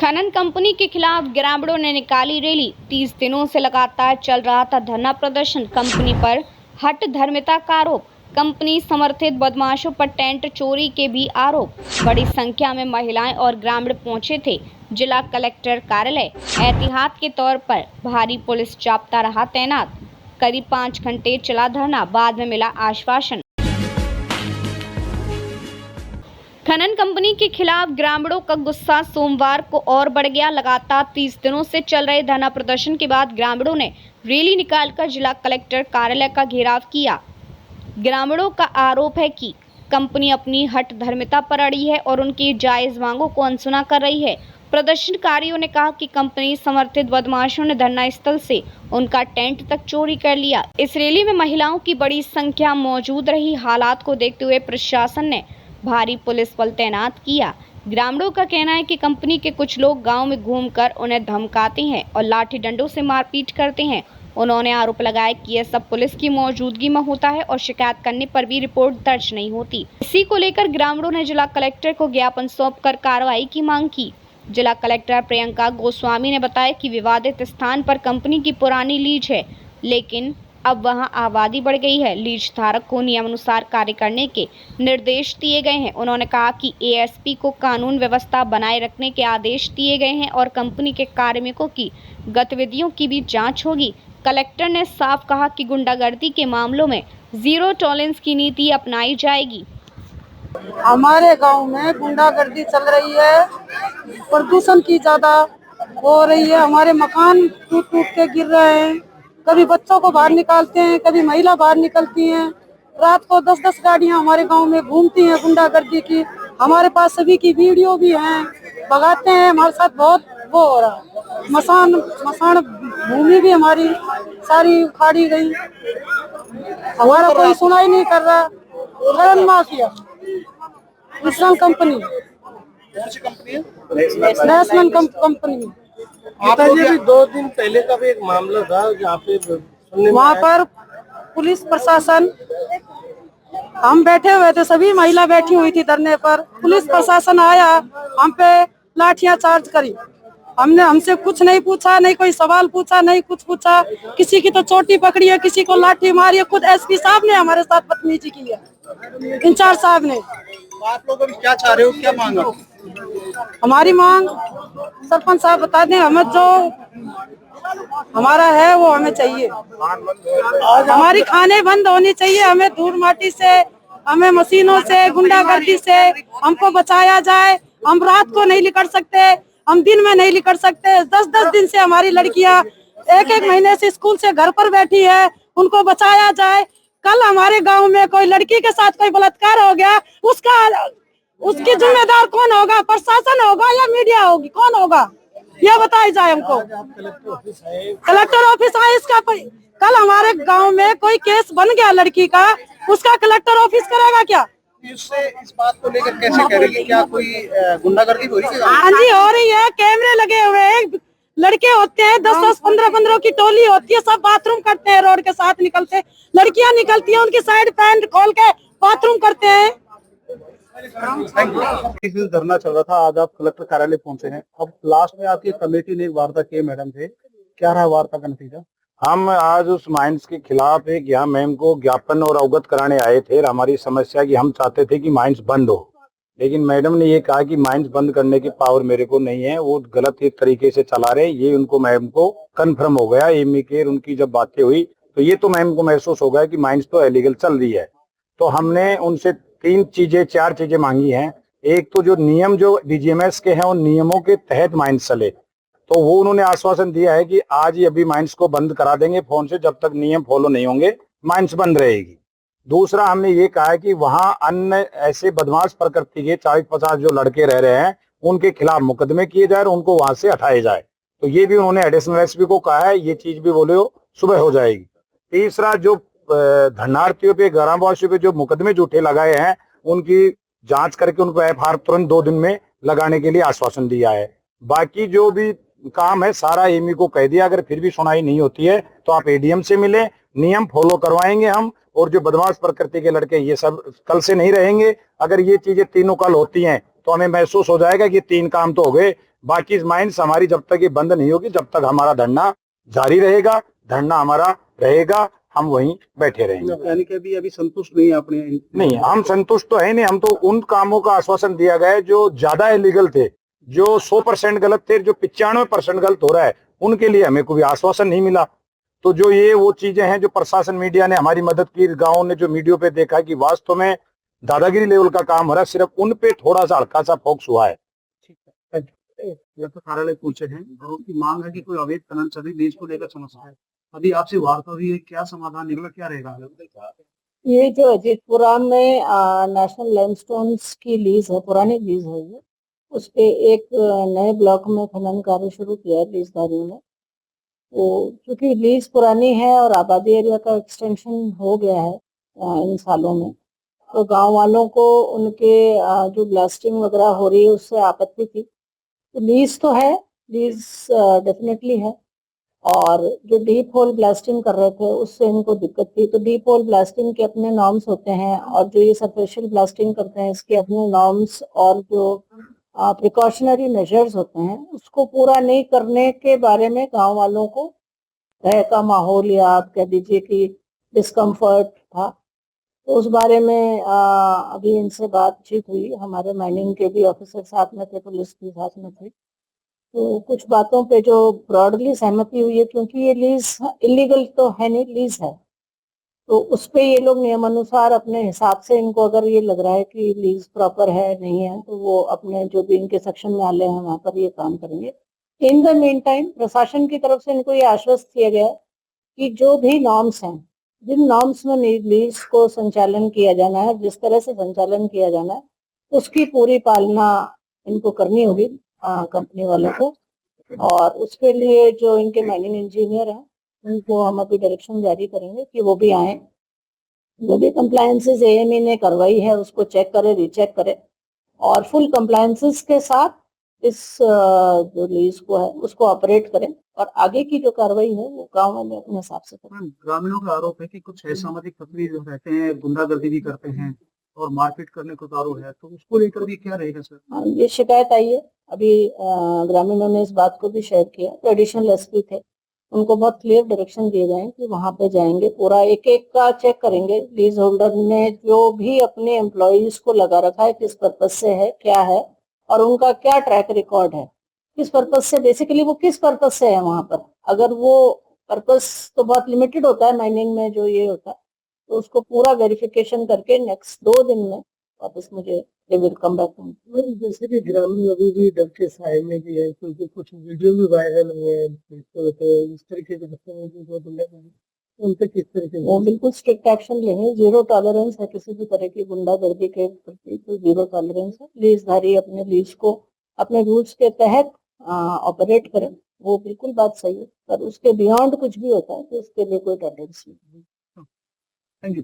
खनन कंपनी के खिलाफ ग्रामीणों ने निकाली रैली। 30 दिनों से लगातार चल रहा था धरना प्रदर्शन। कंपनी पर हठधर्मिता का आरोप। कंपनी समर्थित बदमाशों पर टेंट चोरी के भी आरोप। बड़ी संख्या में महिलाएं और ग्रामीण पहुंचे थे जिला कलेक्टर कार्यालय। एहतियात के तौर पर भारी पुलिस जाब्ता रहा तैनात। करीब 5 घंटे चला धरना, बाद में मिला आश्वासन। खनन कंपनी के खिलाफ ग्रामीणों का गुस्सा सोमवार को और बढ़ गया। लगातार 30 दिनों से चल रहे धरना प्रदर्शन के बाद ग्रामीणों ने रैली निकालकर जिला कलेक्टर कार्यालय का घेराव किया। ग्रामीणों का आरोप है कि कंपनी अपनी हठधर्मिता पर अड़ी है और उनकी जायज मांगों को अनसुना कर रही है। प्रदर्शनकारियों ने कहा कि कंपनी समर्थित बदमाशों ने धरना स्थल से उनका टेंट तक चोरी कर लिया। इस रैली में महिलाओं की बड़ी संख्या मौजूद रही। हालात को देखते हुए प्रशासन ने भारी पुलिस बल तैनात किया। ग्रामीणों का कहना है कि कंपनी के कुछ लोग गांव में घूमकर उन्हें धमकाते हैं और लाठी डंडों से मारपीट करते हैं। उन्होंने आरोप लगाया कि यह सब पुलिस की मौजूदगी में होता है और शिकायत करने पर भी रिपोर्ट दर्ज नहीं होती। इसी को लेकर ग्रामीणों ने जिला कलेक्टर को ज्ञापन सौंपकर कार्रवाई की मांग की। जिला कलेक्टर प्रियंका गोस्वामी ने बताया कि विवादित स्थान पर कंपनी की पुरानी लीज है, लेकिन अब वहां आबादी बढ़ गई है। लीज धारक को नियमानुसार कार्य करने के निर्देश दिए गए हैं। उन्होंने कहा कि एएसपी को कानून व्यवस्था बनाए रखने के आदेश दिए गए हैं और कंपनी के कार्मिकों की गतिविधियों की भी जांच होगी। कलेक्टर ने साफ कहा कि गुंडागर्दी के मामलों में जीरो टॉलरेंस की नीति अपनाई जाएगी। हमारे गांव में गुंडागर्दी चल रही है, प्रदूषण की ज्यादा हो रही है। हमारे मकान टूट टूट के गिर रहे हैं। कभी बच्चों को बाहर निकालते हैं, कभी महिला बाहर निकलती हैं। रात को 10-10 गाड़ियां हमारे गांव में घूमती हैं गुंडागर्दी की। हमारे पास सभी की वीडियो भी हैं। भगाते हैं, हमारे साथ बहुत वो हो रहा है। मसान भूमि भी हमारी सारी उखाड़ी गई। हमारा कोई सुनाई नहीं कर रहा। खनन mafia national company national company. भी 2 दिन पहले का भी एक मामला था जहाँ पे वहाँ पर पुलिस प्रशासन, हम बैठे हुए थे, सभी महिला बैठी हुई थी धरने पर। पुलिस प्रशासन आया, हम पे लाठियां चार्ज करी। हमसे कुछ नहीं पूछा, नहीं कोई सवाल पूछा, नहीं कुछ पूछा। किसी की तो चोटी पकड़ी है, किसी को लाठी मारी है। खुद एसपी साहब ने हमारे साथ बदतमीजी की है, इंचार्ज साहब ने। आप लोग अभी क्या चाह रहे हो, क्या मांग? हमारी मांग सरपंच साहब बता दें, हमें जो हमारा है वो हमें चाहिए। हमारी खाने बंद होनी चाहिए। हमें धूल माटी से, हमें मशीनों से, गुंडागर्दी से हमको बचाया जाए। हम रात को नहीं निकल सकते, हम दिन में नहीं निकल सकते। 10-10 दिन से हमारी लड़कियां 1-1 महीने से स्कूल से घर पर बैठी है, उनको बचाया जाए। कल हमारे गांव में कोई लड़की के साथ कोई बलात्कार हो गया, उसकी जिम्मेदार कौन होगा? प्रशासन होगा या मीडिया होगी? कौन होगा ये बताया जाए हमको। कलेक्टर ऑफिस है इसका। कल हमारे गांव में कोई केस बन गया लड़की का, उसका कलेक्टर ऑफिस करेगा क्या? इस बात को लेकर कैसे करेगी? क्या कोई गुंडागर्दी हो रही है? हाँ जी, हो रही है। कैमरे लगे हुए हैं। लड़के होते हैं 10-10, 15-15 की टोली होती है, सब बाथरूम करते हैं, रोड के साथ निकलते। लड़कियां निकलती हैं, उनकी साइड पैंट खोल के बाथरूम करते हैं। धरना चल रहा था, आज आप कलेक्टर कार्यालय पहुंचे हैं। अब लास्ट में आपकी कमेटी ने एक वार्ता की मैडम से, क्या रहा वार्ता का नतीजा? हम आज उस माइंस के खिलाफ एक यहाँ मैम को ज्ञापन और अवगत कराने आए थे। हमारी समस्या कि हम चाहते थे कि माइंस बंद हो, लेकिन मैडम ने ये कहा कि माइंस बंद करने की पावर मेरे को नहीं है, वो गलत एक तरीके से चला रहे। ये उनको मैम को कंफर्म हो गया। एमी के उनकी जब बातें हुई तो ये तो मैम को महसूस हो गया कि माइंस तो इलीगल चल रही है। तो हमने उनसे 4 चीजें मांगी हैं। एक तो जो नियम जो डीजीएमएस के हैं उन नियमों के तहत माइंस चले, तो वो उन्होंने आश्वासन दिया है कि आज ही अभी माइंस को बंद करा देंगे फोन से। जब तक नियम फॉलो नहीं होंगे माइंस बंद रहेगी। दूसरा हमने ये कहा है कि वहां अन्य ऐसे बदमाश प्रकृति के 40-50 जो लड़के रह रहे हैं उनके खिलाफ मुकदमे किए जाए और उनको वहां से हटाए जाए। तो ये भी उन्होंने एडिशनल एसपी को कहा है। ये चीज भी बोले हो सुबह हो जाएगी। तीसरा, जो धरनार्थियों पे, ग्रामवासियों पे जो मुकदमे झूठे लगाए हैं उनकी जांच करके उनको एफआईआर तुरंत 2 दिन में लगाने के लिए आश्वासन दिया है। बाकी जो भी काम है सारा एमी को कह दिया। अगर फिर भी सुनाई नहीं होती है तो आप एडीएम से मिले, नियम फॉलो करवाएंगे हम। और जो बदमाश प्रकृति के लड़के ये सब कल से नहीं रहेंगे। अगर ये चीजें तीनों कल होती हैं तो हमें महसूस हो जाएगा कि 3 काम तो हो गए। बाकी माइंस हमारी जब तक ये बंद नहीं होगी, जब तक हमारा धरना जारी रहेगा, धरना हमारा रहेगा, हम वहीं बैठे रहेंगे। यानी कि अभी संतुष्ट नहीं है अपने? नहीं, हम संतुष्ट तो है नहीं। हम तो उन कामों का आश्वासन दिया गया है जो ज्यादा इलीगल थे, जो 100% गलत थे, जो 95% गलत हो रहा है, उनके लिए हमें कोई आश्वासन नहीं मिला। तो जो ये वो चीजें हैं जो प्रशासन मीडिया ने हमारी मदद की, गाँव ने जो मीडिया पे देखा कि वास्तव में दादागिरी लेवल का काम हो रहा है, सिर्फ उन पे थोड़ा सा हल्का सा फोकस हुआ है। ठीक है, ये तो कार्यालय पूछे हैं और उनकी मांग है कि कोई अवैध खनन सभी देश को लेकर समस्या है। अभी आपसे वार्ता हुई है, क्या समाधान निकला, क्या रहेगा? ये जो अजीतपुरा में नेशनल लाइमस्टोन्स की लीज है, पुरानी लीज है ये, उस पे एक नए ब्लॉक में खनन कार्य शुरू किया है लीजधारियों ने। तो क्योंकि लीज पुरानी है और आबादी एरिया का एक्सटेंशन हो गया है इन सालों में, तो गांव वालों को उनके जो ब्लास्टिंग वगैरह हो रही है उससे आपत्ति थी। तो लीज तो है, लीज डेफिनेटली है, और जो डीप होल ब्लास्टिंग कर रहे थे उससे इनको दिक्कत थी। तो डीप होल ब्लास्टिंग के अपने नॉर्म्स होते हैं और जो ये सरफेशियल ब्लास्टिंग करते हैं इसके अपने नॉर्म्स और जो प्रिकॉशनरी मेजर्स होते हैं, उसको पूरा नहीं करने के बारे में गांव वालों को भय का माहौल या आप कह दीजिए कि डिस्कम्फर्ट था। तो उस बारे में अभी इनसे बातचीत हुई, हमारे माइनिंग के भी ऑफिसर साथ में थे, पुलिस भी साथ में थी। तो कुछ बातों पे जो ब्रॉडली सहमति हुई है, क्योंकि ये लीज इलीगल तो है नहीं, लीज है, तो उस पे ये लोग नियमानुसार अपने हिसाब से, इनको अगर ये लग रहा है कि लीज प्रॉपर है नहीं है, तो वो अपने जो भी इनके सेक्शन में आले हैं वहां पर ये काम करेंगे। इन द मेन टाइम प्रशासन की तरफ से इनको ये आश्वस्त किया गया है कि जो भी नॉर्म्स हैं, जिन नॉर्म्स में लीज को संचालन किया जाना है, जिस तरह से संचालन किया जाना है, उसकी पूरी पालना इनको करनी होगी कंपनी वालों को। और उसके लिए जो इनके माइनिंग इंजीनियर हैं उनको हम अभी डायरेक्शन जारी करेंगे कि वो भी आए, जो भी कंप्लायंसेस एएमई ने करवाई है उसको चेक करे, रीचेक करे, और फुल कंप्लायंसेस के साथ इस जो लीज को है उसको ऑपरेट करें, और आगे की जो कार्रवाई है वो गाँव वाले अपने हिसाब से करें। ग्रामीणों का आरोप है कि कुछ असामाजिक तत्व जो रहते हैं गुंडागर्दी भी करते हैं और मारपीट करने को आरोप है, तो उसको लेकर भी क्या रहेगा सर? ये शिकायत आई है, अभी ग्रामीणों ने इस बात को भी शेयर किया। तो एडिशनल एसपी थे, उनको बहुत क्लियर डायरेक्शन दिए गए हैं कि वहां पे जाएंगे, पूरा एक एक का चेक करेंगे, लीज होल्डर ने जो भी अपने एम्प्लॉयज को लगा रखा है किस पर्पज से है, क्या है, और उनका क्या ट्रैक रिकॉर्ड है, किस पर्पज से, बेसिकली वो किस पर्पज से है वहां पर। अगर वो पर्पज तो बहुत लिमिटेड होता है माइनिंग में जो ये होता है, तो उसको पूरा वेरिफिकेशन करके नेक्स्ट 2 दिन में वापस मुझे दे विल कम बैक। जैसे कि ग्रामीण अभी भी डर के साए में भी है, क्योंकि कुछ वीडियो भी वायरल हुए हैं इस तरीके के, उन पे किस तरीके वो बिल्कुल स्ट्रिक्ट एक्शन लेंगे, जीरो टॉलरेंस है किसी भी तरह की गुंडागर्दी के प्रति, तो जीरो टॉलरेंस है। लीजधारी अपने लीज को अपने रूल्स के तहत ऑपरेट करें, वो बिल्कुल बात सही है, पर उसके बियॉन्ड कुछ भी होता है तो उसके लिए कोई टॉलरेंस नहीं। Thank you.